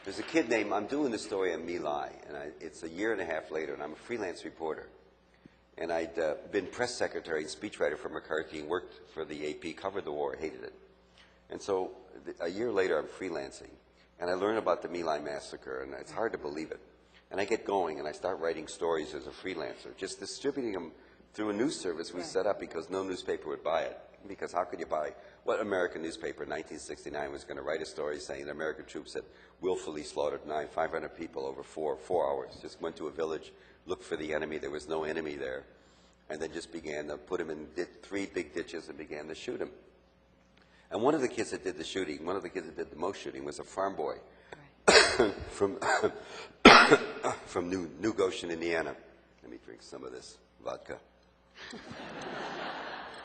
There's a kid named, I'm doing the story on My Lai, and it's a year and a half later, and I'm a freelance reporter. And I'd been press secretary and speechwriter for McCarthy and worked for the AP, covered the war, hated it. And so a year later, I'm freelancing, and I learn about the My Lai massacre, and it's hard to believe it. And I get going, and I start writing stories as a freelancer, just distributing them through a news service we set up because no newspaper would buy it. Because how could you buy, what American newspaper in 1969 was going to write a story saying that American troops had willfully slaughtered 500 people over four hours, just went to a village, looked for the enemy, there was no enemy there, and then just began to put him in 3 big ditches and began to shoot him. And one of the kids that did the shooting, one of the kids that did the most shooting was a farm boy from New Goshen, Indiana. Let me drink some of this vodka.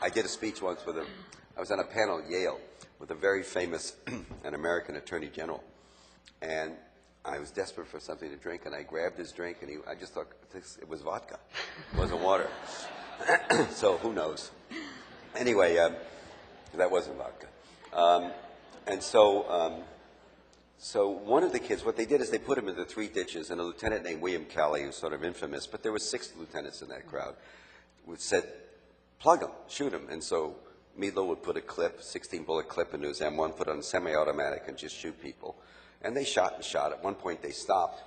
I did a speech once with him. I was on a panel at Yale with a very famous an American attorney general. And I was desperate for something to drink, and I grabbed his drink, and I just thought it was vodka. It wasn't water. So who knows? Anyway, that wasn't vodka. So one of the kids, what they did is they put him into 3 ditches, and a lieutenant named William Calley, who's sort of infamous, but there were 6 lieutenants in that crowd, said, plug him, shoot him. And so Milo would put a clip, 16-bullet clip into his M1, put it on semi-automatic, and just shoot people. And they shot and shot. At one point they stopped,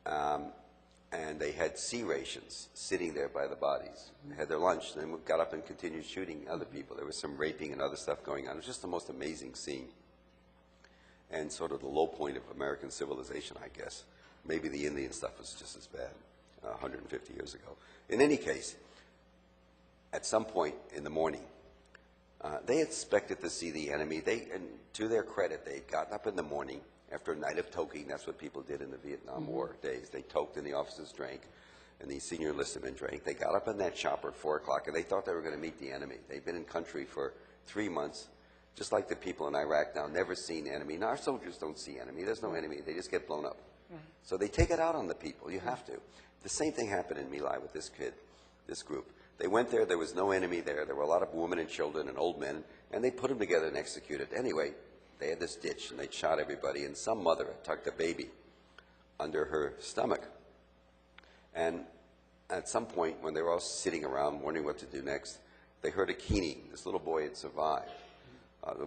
and they had C rations sitting there by the bodies. They had their lunch, and then got up and continued shooting other people. There was some raping and other stuff going on. It was just the most amazing scene, and sort of the low point of American civilization, I guess. Maybe the Indian stuff was just as bad 150 years ago. In any case, at some point in the morning, they expected to see the enemy. And to their credit, they had gotten up in the morning after a night of toking. That's what people did in the Vietnam War days. They toked and the officers drank, and the senior enlisted men drank. They got up in that chopper at 4 o'clock, and they thought they were going to meet the enemy. They'd been in country for 3 months, just like the people in Iraq now, never seen enemy. Now, our soldiers don't see enemy. There's no enemy. They just get blown up. Right. So they take it out on the people. You have to. The same thing happened in My Lai with this kid, this group. They went there. There was no enemy there. There were a lot of women and children and old men, and they put them together and executed. Anyway, they had this ditch, and they shot everybody, and some mother had tucked a baby under her stomach. And at some point, when they were all sitting around wondering what to do next, they heard a keening. This little boy had survived,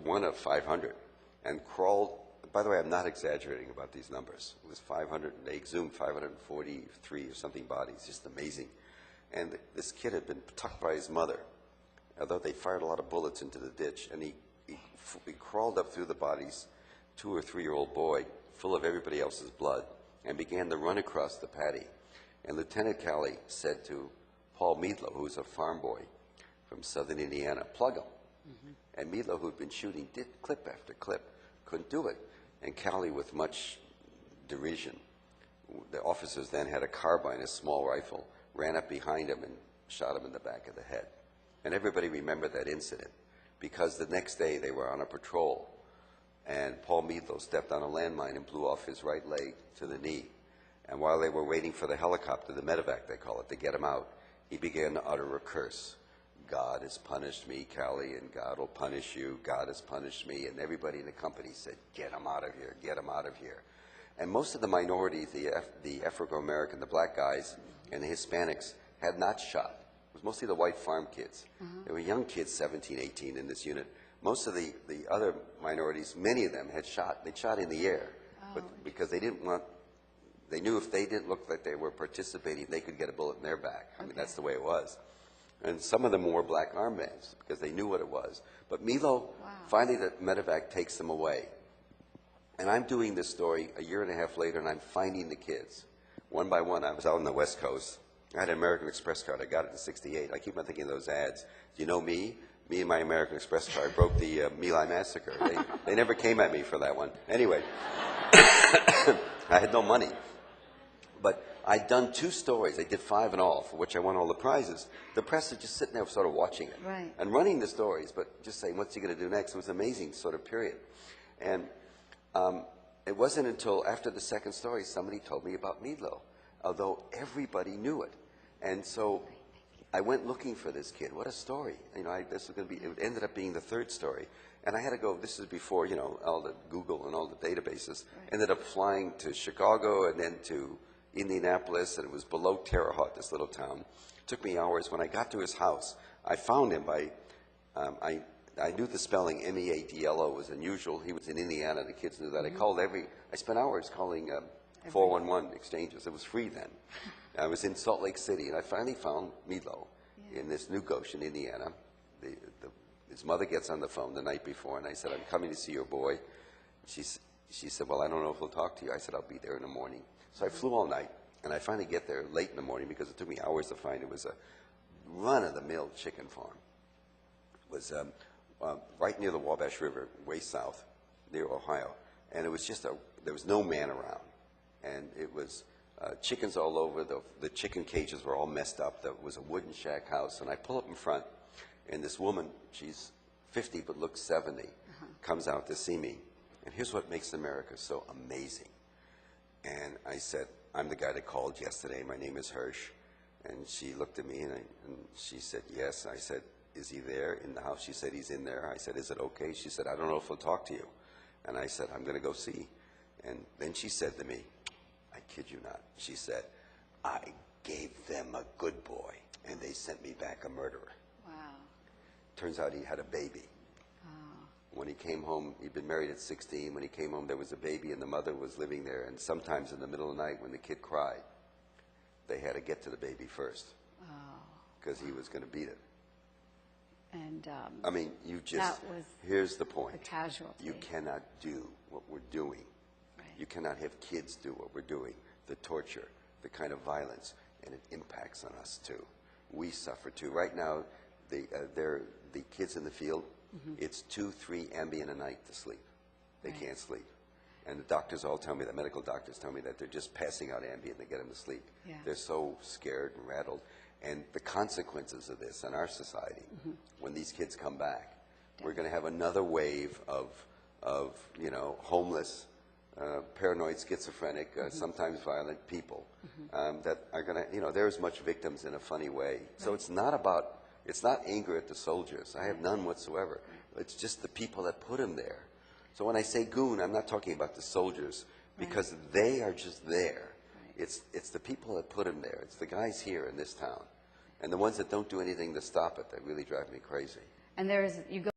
one of 500, and crawled. By the way, I'm not exaggerating about these numbers. It was 500, and they exhumed 543 or something bodies, just amazing. And this kid had been tucked by his mother, although they fired a lot of bullets into the ditch, and he crawled up through the bodies, 2 or 3-year-old boy, full of everybody else's blood, and began to run across the paddy. And Lieutenant Calley said to Paul Meadlow, who was a farm boy from southern Indiana, plug him. Mm-hmm. And Meadlow, who had been shooting, did clip after clip, couldn't do it. And Calley, with much derision, the officers then had a carbine, a small rifle, ran up behind him and shot him in the back of the head. And everybody remembered that incident because the next day they were on a patrol, and Paul Meadlow stepped on a landmine and blew off his right leg to the knee. And while they were waiting for the helicopter, the medevac they call it, to get him out, he began to utter a curse. God has punished me, Calley, and God will punish you. God has punished me. And everybody in the company said, get him out of here, get him out of here. And most of the minorities, the Afro-American, the black guys, and the Hispanics had not shot. It was mostly the white farm kids. There were young kids, 17, 18 in this unit. Most of the other minorities, many of them had shot. They shot in the air, but because they didn't want, they knew if they didn't look like they were participating, they could get a bullet in their back. I mean, that's the way it was. And some of them wore black armbands because they knew what it was. But Milo, finally the medevac takes them away. And I'm doing this story a year and a half later, and I'm finding the kids. One by one, I was out on the West Coast. I had an American Express card. I got it in '68. I keep on thinking of those ads. Do you know me? Me and my American Express card broke the My Lai massacre. They never came at me for that one. Anyway, I had no money. But I'd done 2 stories. I did 5 in all, for which I won all the prizes. The press is just sitting there sort of watching it and running the stories, but just saying, what's he going to do next? It was an amazing sort of period. And it wasn't until after the 2nd story somebody told me about Meadlow, although everybody knew it. And so I went looking for this kid. What a story. You know, this was going to be, it ended up being the 3rd story. And I had to go, this is before, you know, all the Google and all the databases. Ended up flying to Chicago and then to Indianapolis, and it was below Terre Haute, this little town. It took me hours. When I got to his house, I found him by, I knew the spelling Meadlo was unusual. He was in Indiana, the kids knew that. I spent hours calling 411 exchanges. It was free then. I was in Salt Lake City, and I finally found Milo in this New Goshen, Indiana. His mother gets on the phone the night before, and I said, I'm coming to see your boy. She said, well, I don't know if he'll talk to you. I said, I'll be there in the morning. So I flew all night, and I finally get there late in the morning because it took me hours to find it. It was a run-of-the-mill chicken farm. It was right near the Wabash River, way south, near Ohio. And it was just there was no man around. And it was chickens all over. The chicken cages were all messed up. There was a wooden shack house. And I pull up in front, and this woman, she's 50 but looks 70, comes out to see me. And here's what makes America so amazing. And I said, I'm the guy that called yesterday. My name is Hersh. And she looked at me, and she said, yes. I said, is he there in the house? She said, he's in there. I said, is it okay? She said, I don't know if he'll talk to you. And I said, I'm going to go see. And then she said to me, I kid you not, she said, I gave them a good boy, and they sent me back a murderer. Wow. Turns out he had a baby. When he came home, he'd been married at 16. When he came home, there was a baby, and the mother was living there. And sometimes in the middle of the night, when the kid cried, they had to get to the baby first because he was going to beat it. And I mean, here's the point. The casualty. You cannot do what we're doing. Right. You cannot have kids do what we're doing, the torture, the kind of violence, and it impacts on us too. We suffer too. Right now, the kids in the field, it's 2-3 Ambien a night to sleep. They can't sleep. And the doctors all tell me, the medical doctors tell me that they're just passing out Ambien to get them to sleep. Yeah. They're so scared and rattled. And the consequences of this in our society, when these kids come back, we're going to have another wave of you know, homeless, paranoid, schizophrenic, sometimes violent people that are going to, you know, they're as much victims in a funny way. So it's not anger at the soldiers. I have none whatsoever. It's just the people that put them there. So when I say goon, I'm not talking about the soldiers because they are just there. It's the people that put them there. It's the guys here in this town. And the ones that don't do anything to stop it that really drive me crazy. And you go